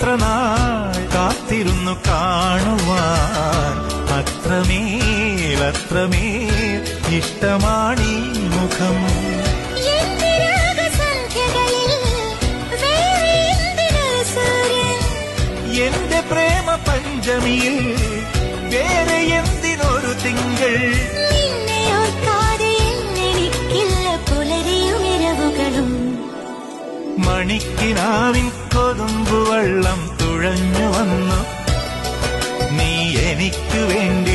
എത്ര നാൾ കാത്തിരുന്നു കാണുവാൻ. അത്രമേൽ ഇഷ്ടമാണീ മുഖം. എന്റെ പ്രേമ പഞ്ചമിയിൽ വേറെ എന്തിനൊരു തിങ്കൾ. മണിക്കിനാവിൻ കൊതുമ്പുവെള്ളം തുഴഞ്ഞു വന്നു. നീ എനിക്കു വേണ്ടി